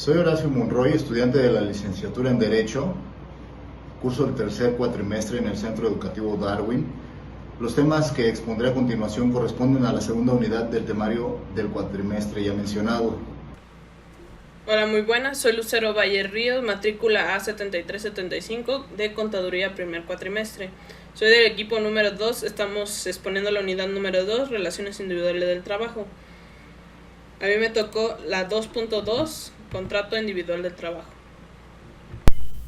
Soy Horacio Monroy, estudiante de la licenciatura en Derecho, curso el tercer cuatrimestre en el Centro Educativo Darwin. Los temas que expondré a continuación corresponden a la segunda unidad del temario del cuatrimestre ya mencionado. Hola, muy buenas, soy Lucero Valle Ríos, matrícula A7375 de Contaduría primer cuatrimestre. Soy del equipo número 2, estamos exponiendo la unidad número 2, Relaciones Individuales del Trabajo. A mí me tocó la 2.2, Contrato Individual del Trabajo.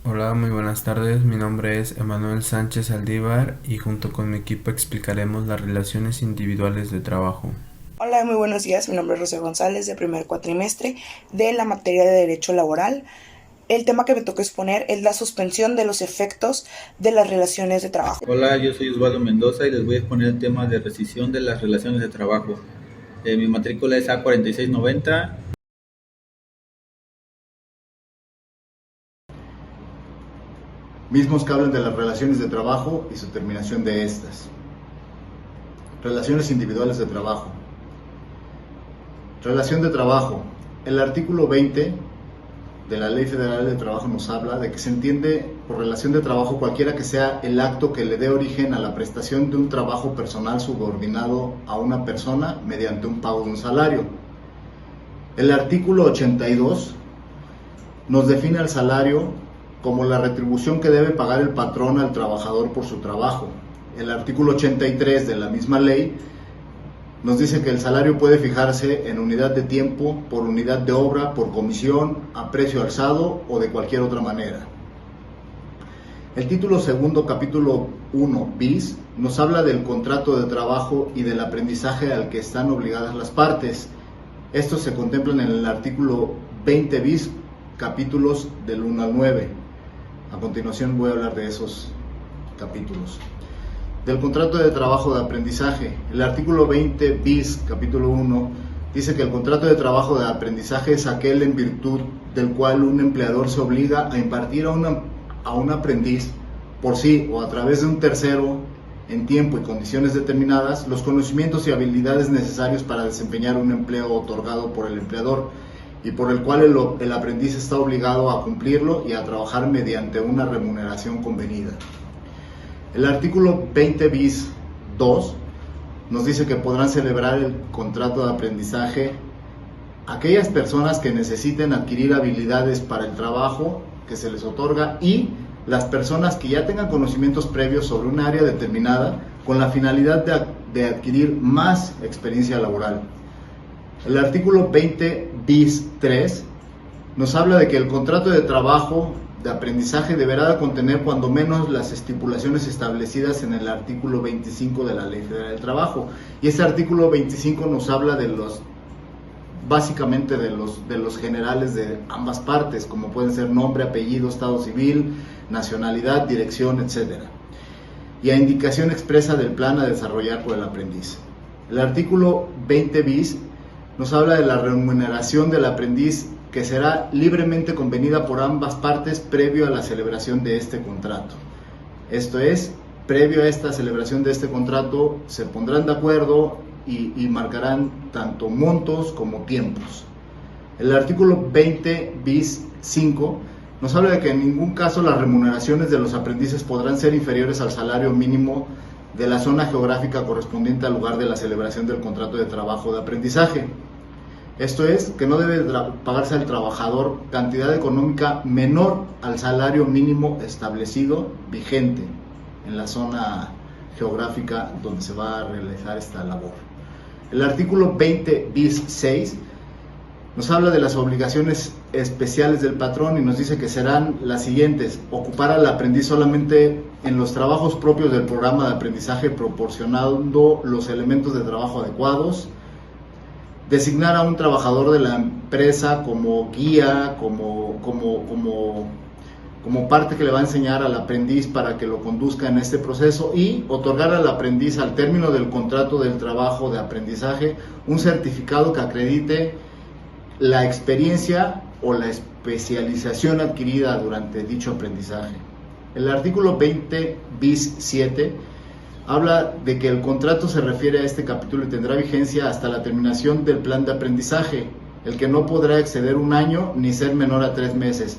Hola, muy buenas tardes, mi nombre es Emanuel Sánchez Aldívar y junto con mi equipo explicaremos las relaciones individuales de trabajo. Hola, muy buenos días, mi nombre es Rocío González de primer cuatrimestre de la materia de Derecho Laboral. El tema que me tocó exponer es la suspensión de los efectos de las relaciones de trabajo. Hola, yo soy Osvaldo Mendoza y les voy a exponer el tema de rescisión de las relaciones de trabajo. Mi matrícula es A4690. Mismos que hablan de las relaciones de trabajo y su terminación de estas. Relaciones individuales de trabajo. Relación de trabajo. El artículo 20 de la Ley Federal del Trabajo nos habla de que se entiende por relación de trabajo cualquiera que sea el acto que le dé origen a la prestación de un trabajo personal subordinado a una persona mediante un pago de un salario. El artículo 82 nos define el salario como la retribución que debe pagar el patrón al trabajador por su trabajo. El artículo 83 de la misma ley nos dice que el salario puede fijarse en unidad de tiempo, por unidad de obra, por comisión, a precio alzado o de cualquier otra manera. El título segundo, capítulo 1 bis, nos habla del contrato de trabajo y del aprendizaje al que están obligadas las partes. Estos se contemplan en el artículo 20 bis, capítulos del 1 al 9. A continuación voy a hablar de esos capítulos. Del contrato de trabajo de aprendizaje. El artículo 20 bis, capítulo 1, dice que el contrato de trabajo de aprendizaje es aquel en virtud del cual un empleador se obliga a impartir a un aprendiz por sí o a través de un tercero en tiempo y condiciones determinadas los conocimientos y habilidades necesarios para desempeñar un empleo otorgado por el empleador y por el cual el aprendiz está obligado a cumplirlo y a trabajar mediante una remuneración convenida. El artículo 20 bis 2 nos dice que podrán celebrar el contrato de aprendizaje aquellas personas que necesiten adquirir habilidades para el trabajo que se les otorga y las personas que ya tengan conocimientos previos sobre un área determinada con la finalidad de adquirir más experiencia laboral. El artículo 20 bis 3 nos habla de que el contrato de trabajo de aprendizaje deberá contener cuando menos las estipulaciones establecidas en el artículo 25 de la Ley Federal del Trabajo. Y ese artículo 25 nos habla de básicamente de los generales de ambas partes, como pueden ser nombre, apellido, estado civil, nacionalidad, dirección, etc. Y a indicación expresa del plan a desarrollar por el aprendiz. El artículo 20 bis nos habla de la remuneración del aprendiz que será libremente convenida por ambas partes previo a la celebración de este contrato. Esto es, previo a esta celebración de este contrato se pondrán de acuerdo y marcarán tanto montos como tiempos. El artículo 20 bis 5 nos habla de que en ningún caso las remuneraciones de los aprendices podrán ser inferiores al salario mínimo de la zona geográfica correspondiente al lugar de la celebración del contrato de trabajo de aprendizaje. Esto es, que no debe pagarse al trabajador cantidad económica menor al salario mínimo establecido vigente en la zona geográfica donde se va a realizar esta labor. El artículo 20 bis 6 nos habla de las obligaciones especiales del patrón y nos dice que serán las siguientes: ocupar al aprendiz solamente en los trabajos propios del programa de aprendizaje proporcionando los elementos de trabajo adecuados, designar a un trabajador de la empresa como guía, como parte que le va a enseñar al aprendiz para que lo conduzca en este proceso y otorgar al aprendiz al término del contrato del trabajo de aprendizaje un certificado que acredite la experiencia o la especialización adquirida durante dicho aprendizaje. El artículo 20 bis 7 habla de que el contrato se refiere a este capítulo y tendrá vigencia hasta la terminación del plan de aprendizaje. el que no podrá exceder un año ni ser menor a 3 meses.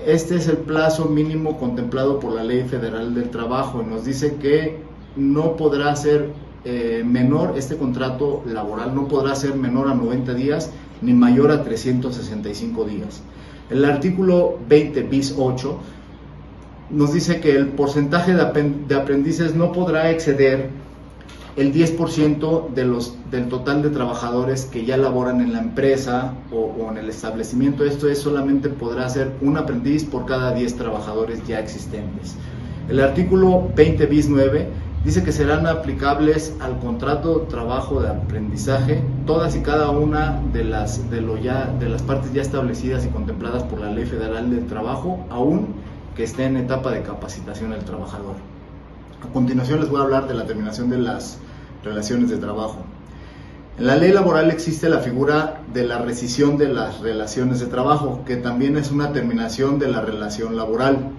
Este es el plazo mínimo contemplado por la Ley Federal del Trabajo y nos dice que no podrá ser menor, este contrato laboral no podrá ser menor a 90 días ni mayor a 365 días. El artículo 20 bis 8 nos dice que el porcentaje de aprendices no podrá exceder el 10% del total de trabajadores que ya laboran en la empresa o en el establecimiento. Esto es, solamente podrá ser un aprendiz por cada 10 trabajadores ya existentes. El artículo 20 bis 9 dice que serán aplicables al contrato de trabajo de aprendizaje todas y cada una de las partes ya establecidas y contempladas por la Ley Federal del Trabajo, aún que esté en etapa de capacitación el trabajador. A continuación les voy a hablar de la terminación de las relaciones de trabajo. En la ley laboral existe la figura de la rescisión de las relaciones de trabajo, que también es una terminación de la relación laboral.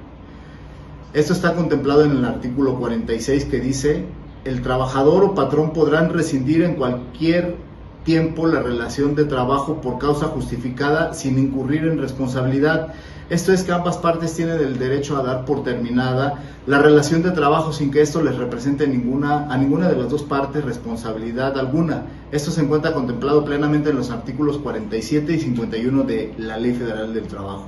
Esto está contemplado en el artículo 46, que dice: el trabajador o patrón podrán rescindir en cualquier tiempo la relación de trabajo por causa justificada sin incurrir en responsabilidad. Esto es que ambas partes tienen el derecho a dar por terminada la relación de trabajo sin que esto les represente a ninguna de las dos partes responsabilidad alguna. Esto se encuentra contemplado plenamente en los artículos 47 y 51 de la Ley Federal del Trabajo.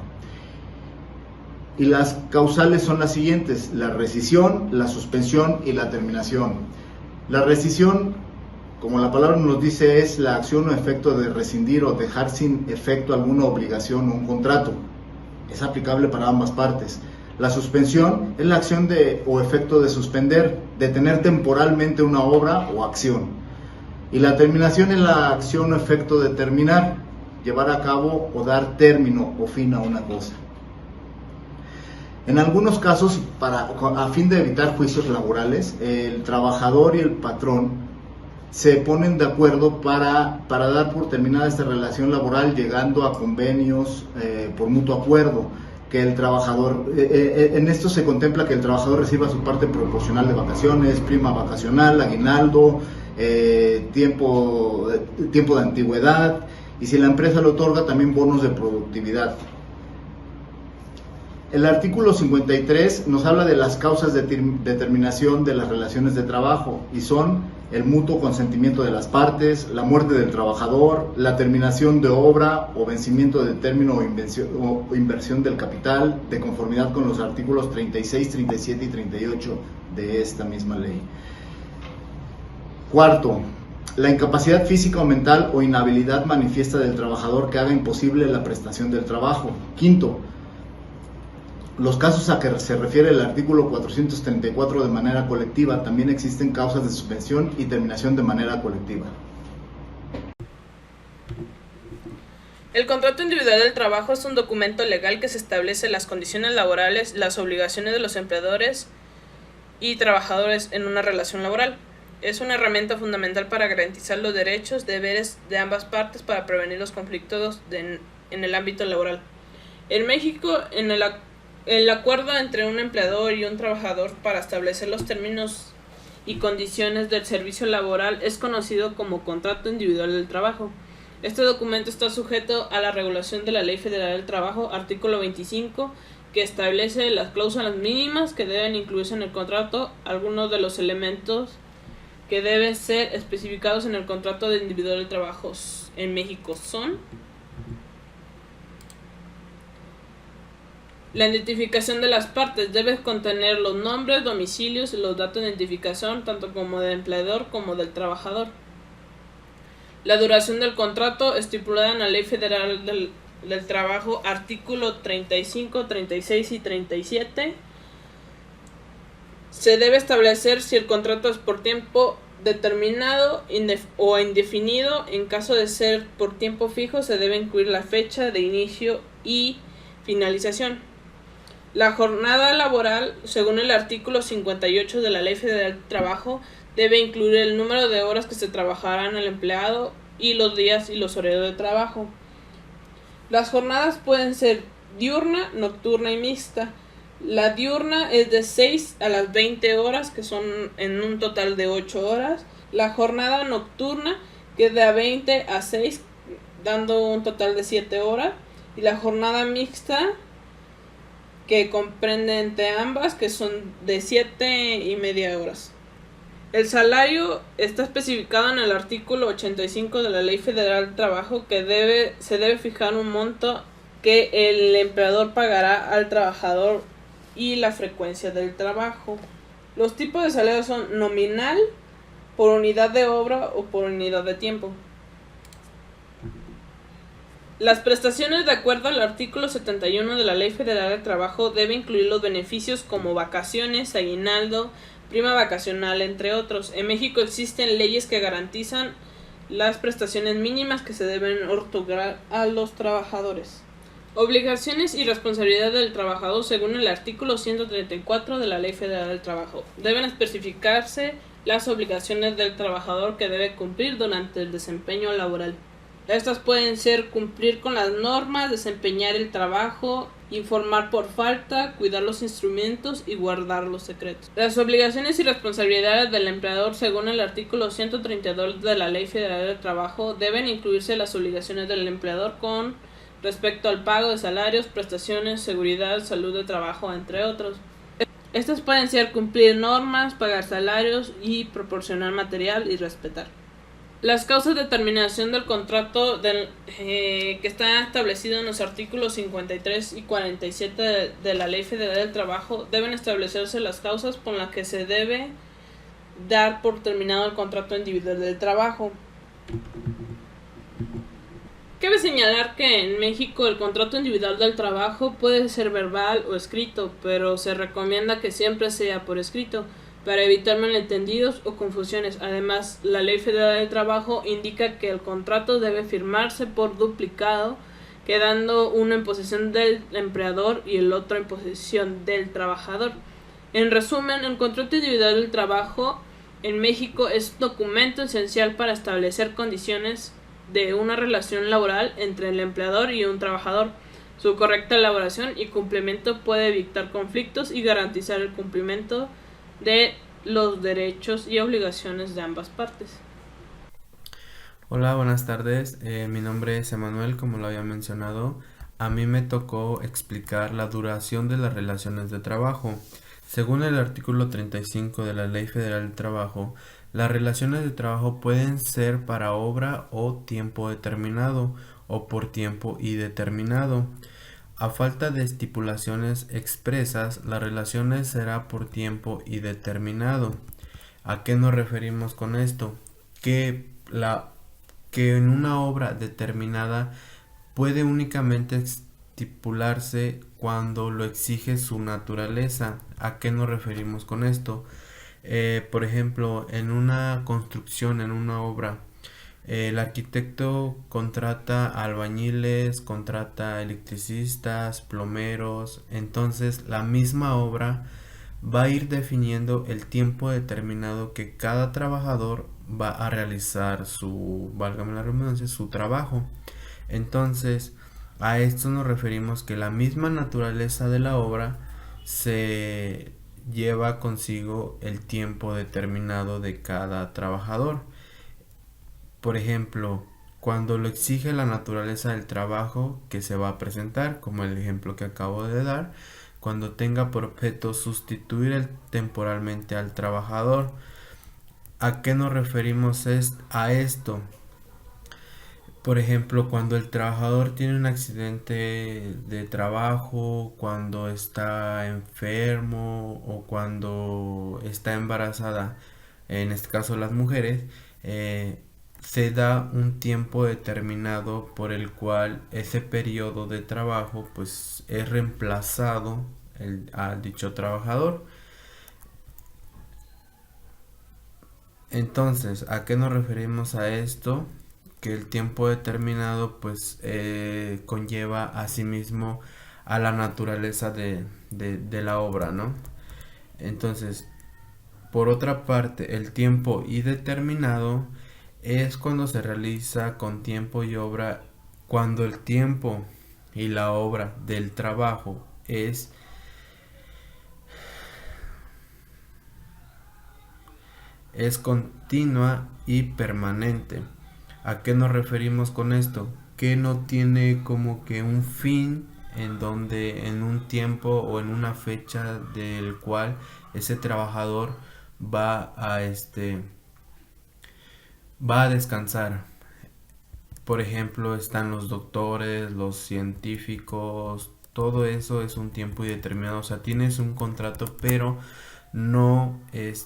Y las causales son las siguientes: la rescisión, la suspensión y la terminación. La rescisión, como la palabra nos dice, es la acción o efecto de rescindir o dejar sin efecto alguna obligación o un contrato. Es aplicable para ambas partes. La suspensión es la acción o efecto de suspender, detener temporalmente una obra o acción. Y la terminación es la acción o efecto de terminar, llevar a cabo o dar término o fin a una cosa. En algunos casos, a fin de evitar juicios laborales, el trabajador y el patrón se ponen de acuerdo para dar por terminada esta relación laboral, llegando a convenios por mutuo acuerdo, que el trabajador, en esto se contempla que el trabajador reciba su parte proporcional de vacaciones, prima vacacional, aguinaldo, tiempo de antigüedad, y si la empresa lo otorga, también bonos de productividad. El artículo 53 nos habla de las causas de terminación de las relaciones de trabajo, y son el mutuo consentimiento de las partes, la muerte del trabajador, la terminación de obra o vencimiento de término o inversión del capital, de conformidad con los artículos 36, 37 y 38 de esta misma ley. Cuarto, la incapacidad física o mental o inhabilidad manifiesta del trabajador que haga imposible la prestación del trabajo. Quinto, los casos a que se refiere el artículo 434 de manera colectiva. También existen causas de suspensión y terminación de manera colectiva. El contrato individual del trabajo es un documento legal que se establece las condiciones laborales, las obligaciones de los empleadores y trabajadores en una relación laboral. Es una herramienta fundamental para garantizar los derechos, deberes de ambas partes para prevenir los conflictos en el ámbito laboral. En México, el acuerdo entre un empleador y un trabajador para establecer los términos y condiciones del servicio laboral es conocido como contrato individual del trabajo. Este documento está sujeto a la regulación de la Ley Federal del Trabajo, artículo 25, que establece las cláusulas mínimas que deben incluirse en el contrato. Algunos de los elementos que deben ser especificados en el contrato de individual del trabajo en México son: la identificación de las partes debe contener los nombres, domicilios y los datos de identificación tanto como del empleador como del trabajador. La duración del contrato estipulada en la Ley Federal del Trabajo, artículo 35, 36 y 37. Se debe establecer si el contrato es por tiempo determinado o indefinido. En caso de ser por tiempo fijo, se debe incluir la fecha de inicio y finalización. La jornada laboral, según el artículo 58 de la Ley Federal del Trabajo, debe incluir el número de horas que se trabajarán al empleado y los días y los horarios de trabajo. Las jornadas pueden ser diurna, nocturna y mixta. La diurna es de 6 a las 20 horas, que son en un total de 8 horas. La jornada nocturna, que es de 20 a 6, dando un total de 7 horas, y la jornada mixta, que comprende entre ambas, que son de 7,5 horas. El salario está especificado en el artículo 85 de la Ley Federal del Trabajo, que se debe fijar un monto que el empleador pagará al trabajador y la frecuencia del trabajo. Los tipos de salario son nominal, por unidad de obra o por unidad de tiempo. Las prestaciones, de acuerdo al artículo 71 de la Ley Federal del Trabajo, deben incluir los beneficios como vacaciones, aguinaldo, prima vacacional, entre otros. En México existen leyes que garantizan las prestaciones mínimas que se deben otorgar a los trabajadores. Obligaciones y responsabilidades del trabajador según el artículo 134 de la Ley Federal del Trabajo. Deben especificarse las obligaciones del trabajador que debe cumplir durante el desempeño laboral. Estas pueden ser cumplir con las normas, desempeñar el trabajo, informar por falta, cuidar los instrumentos y guardar los secretos. Las obligaciones y responsabilidades del empleador según el artículo 132 de la Ley Federal del Trabajo deben incluirse las obligaciones del empleador con respecto al pago de salarios, prestaciones, seguridad, salud de trabajo, entre otros. Estas pueden ser cumplir normas, pagar salarios y proporcionar material y respetar. Las causas de terminación del contrato que está establecido en los artículos 53 y 47 de la Ley Federal del Trabajo deben establecerse las causas por las que se debe dar por terminado el contrato individual del trabajo. Cabe señalar que en México el contrato individual del trabajo puede ser verbal o escrito, pero se recomienda que siempre sea por escrito, para evitar malentendidos o confusiones. Además, la Ley Federal del Trabajo indica que el contrato debe firmarse por duplicado, quedando uno en posesión del empleador y el otro en posesión del trabajador. En resumen, el contrato individual del trabajo en México es un documento esencial para establecer condiciones de una relación laboral entre el empleador y un trabajador. Su correcta elaboración y cumplimiento puede evitar conflictos y garantizar el cumplimiento de los derechos y obligaciones de ambas partes. Hola, buenas tardes. Mi nombre es Emanuel, como lo había mencionado. A mí me tocó explicar la duración de las relaciones de trabajo. Según el artículo 35 de la Ley Federal del Trabajo, las relaciones de trabajo pueden ser para obra o tiempo determinado o por tiempo indeterminado. A falta de estipulaciones expresas, las relaciones será por tiempo indeterminado. ¿A qué nos referimos con esto? Que en una obra determinada puede únicamente estipularse cuando lo exige su naturaleza. ¿A qué nos referimos con esto? Por ejemplo, en una construcción, en una obra, el arquitecto contrata albañiles, contrata electricistas, plomeros. Entonces la misma obra va a ir definiendo el tiempo determinado que cada trabajador va a realizar válgame la redundancia, su trabajo. Entonces a esto nos referimos que la misma naturaleza de la obra se lleva consigo el tiempo determinado de cada trabajador. Por ejemplo, cuando lo exige la naturaleza del trabajo que se va a presentar, como el ejemplo que acabo de dar, cuando tenga por objeto sustituir temporalmente al trabajador. ¿A qué nos referimos a esto? Por ejemplo, cuando el trabajador tiene un accidente de trabajo, cuando está enfermo o cuando está embarazada, en este caso las mujeres, se da un tiempo determinado por el cual ese periodo de trabajo pues es reemplazado a dicho trabajador. Entonces, ¿a qué nos referimos a esto? Que el tiempo determinado pues conlleva a sí mismo a la naturaleza de la obra, ¿no? Entonces, por otra parte, el tiempo indeterminado es cuando se realiza con tiempo y obra, cuando el tiempo y la obra del trabajo es continua y permanente. ¿A qué nos referimos con esto? que no tiene como que un fin en donde en un tiempo o en una fecha del cual ese trabajador va a descansar. Por ejemplo, están los doctores, los científicos, todo eso es un tiempo indeterminado. O sea, tienes un contrato, pero no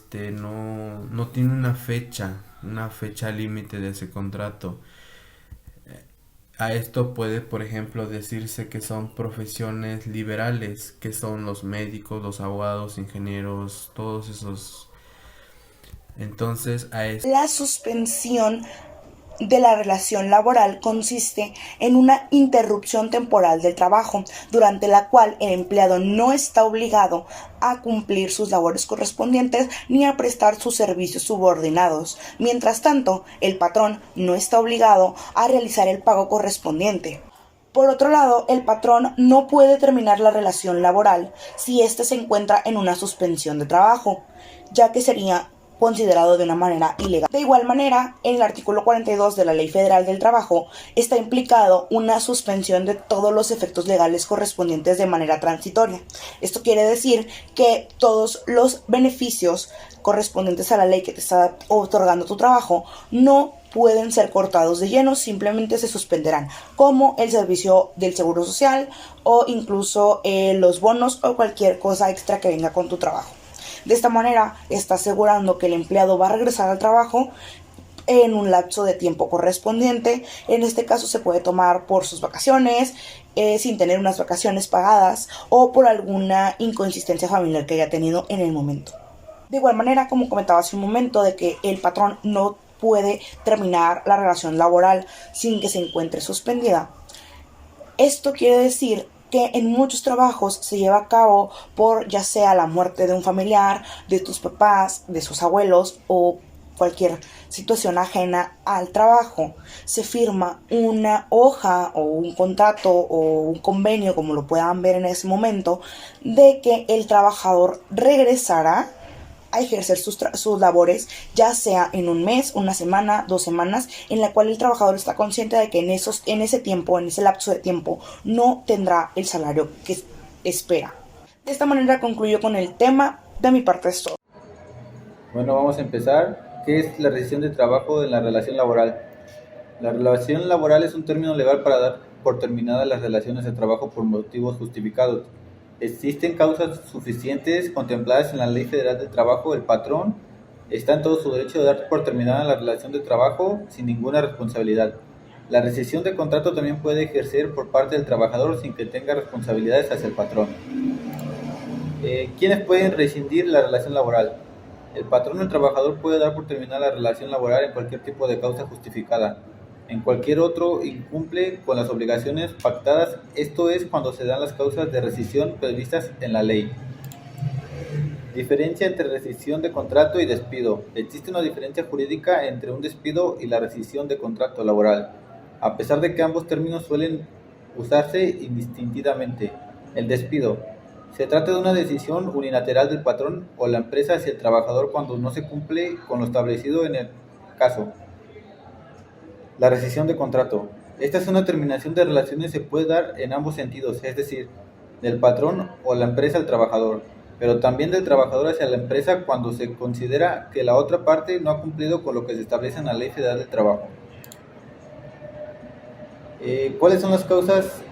tiene una fecha límite de ese contrato. A esto puede, por ejemplo, decirse que son profesiones liberales, que son los médicos, los abogados, ingenieros, todos esos. Entonces, La suspensión de la relación laboral consiste en una interrupción temporal del trabajo, durante la cual el empleado no está obligado a cumplir sus labores correspondientes ni a prestar sus servicios subordinados. Mientras tanto, el patrón no está obligado a realizar el pago correspondiente. Por otro lado, el patrón no puede terminar la relación laboral si éste se encuentra en una suspensión de trabajo, ya que sería considerado de una manera ilegal. De igual manera, en el artículo 42 de la Ley Federal del Trabajo está implicado una suspensión de todos los efectos legales correspondientes de manera transitoria. Esto quiere decir que todos los beneficios correspondientes a la ley que te está otorgando tu trabajo no pueden ser cortados de lleno, simplemente se suspenderán, como el servicio del seguro social o incluso los bonos o cualquier cosa extra que venga con tu trabajo. De esta manera está asegurando que el empleado va a regresar al trabajo en un lapso de tiempo correspondiente. En este caso se puede tomar por sus vacaciones, sin tener unas vacaciones pagadas o por alguna inconsistencia familiar que haya tenido en el momento. De igual manera, como comentaba hace un momento, de que el patrón no puede terminar la relación laboral sin que se encuentre suspendida. Esto quiere decir que en muchos trabajos se lleva a cabo por ya sea la muerte de un familiar, de tus papás, de sus abuelos o cualquier situación ajena al trabajo. Se firma una hoja o un contrato o un convenio, como lo puedan ver en ese momento, de que el trabajador regresará a ejercer sus labores, ya sea en un mes, una semana, 2 semanas, en la cual el trabajador está consciente de que en ese tiempo, en ese lapso de tiempo, no tendrá el salario que espera. De esta manera concluyo con el tema. De mi parte es todo. Bueno, vamos a empezar. ¿Qué es la rescisión de trabajo en la relación laboral? La relación laboral es un término legal para dar por terminadas las relaciones de trabajo por motivos justificados. Existen causas suficientes contempladas en la Ley Federal del Trabajo. El patrón está en todo su derecho de dar por terminada la relación de trabajo sin ninguna responsabilidad. La rescisión de contrato también puede ejercer por parte del trabajador sin que tenga responsabilidades hacia el patrón. ¿Quiénes pueden rescindir la relación laboral? El patrón o el trabajador puede dar por terminada la relación laboral en cualquier tipo de causa justificada. En cualquier otro incumple con las obligaciones pactadas, esto es cuando se dan las causas de rescisión previstas en la ley. Diferencia entre rescisión de contrato y despido. Existe una diferencia jurídica entre un despido y la rescisión de contrato laboral, a pesar de que ambos términos suelen usarse indistintamente. El despido. Se trata de una decisión unilateral del patrón o la empresa hacia el trabajador cuando no se cumple con lo establecido en el caso. La rescisión de contrato. Esta es una terminación de relaciones, se puede dar en ambos sentidos, es decir, del patrón o la empresa al trabajador, pero también del trabajador hacia la empresa cuando se considera que la otra parte no ha cumplido con lo que se establece en la Ley Federal del Trabajo. ¿Cuáles son las causas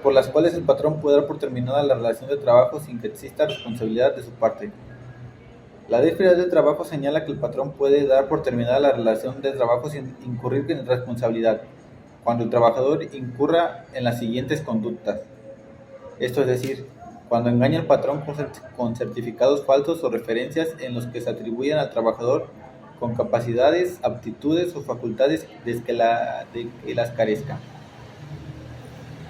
por las cuales el patrón puede dar por terminada la relación de trabajo sin que exista responsabilidad de su parte? La Ley Federal del Trabajo señala que el patrón puede dar por terminada la relación de trabajo sin incurrir en responsabilidad, cuando el trabajador incurra en las siguientes conductas. Esto es decir, cuando engaña al patrón con certificados falsos o referencias en los que se atribuyen al trabajador con capacidades, aptitudes o facultades de que las carezca.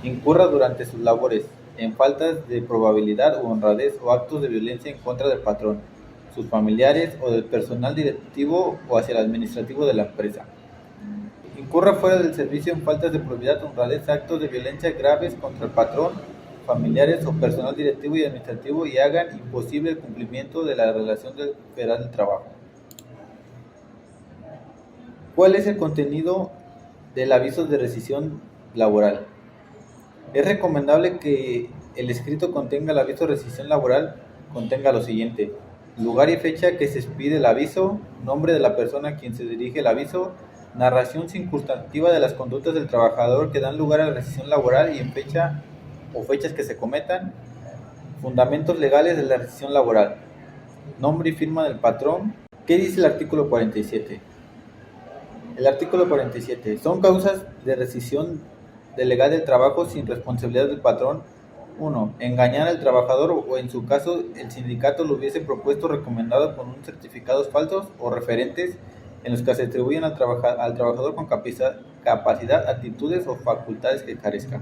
Incurra durante sus labores en faltas de probabilidad u honradez o actos de violencia en contra del patrón, sus familiares o del personal directivo o hacia el administrativo de la empresa. Incurra fuera del servicio en faltas de probidad, honradez, actos de violencia graves contra el patrón, familiares o personal directivo y administrativo y hagan imposible el cumplimiento de la relación federal del trabajo. ¿Cuál es el contenido del aviso de rescisión laboral. Es recomendable que el escrito contenga el aviso de rescisión laboral, contenga lo siguiente: lugar y fecha que se expide el aviso, nombre de la persona a quien se dirige el aviso, narración circunstancia de las conductas del trabajador que dan lugar a la rescisión laboral y en fecha o fechas que se cometan, fundamentos legales de la rescisión laboral, nombre y firma del patrón. ¿Qué dice el artículo 47? El artículo 47. Son causas de rescisión legal del trabajo sin responsabilidad del patrón: 1. Engañar al trabajador o, en su caso, el sindicato lo hubiese propuesto recomendado con certificados falsos o referentes en los que se atribuyen al trabajador con capacidad, actitudes o facultades que carezcan.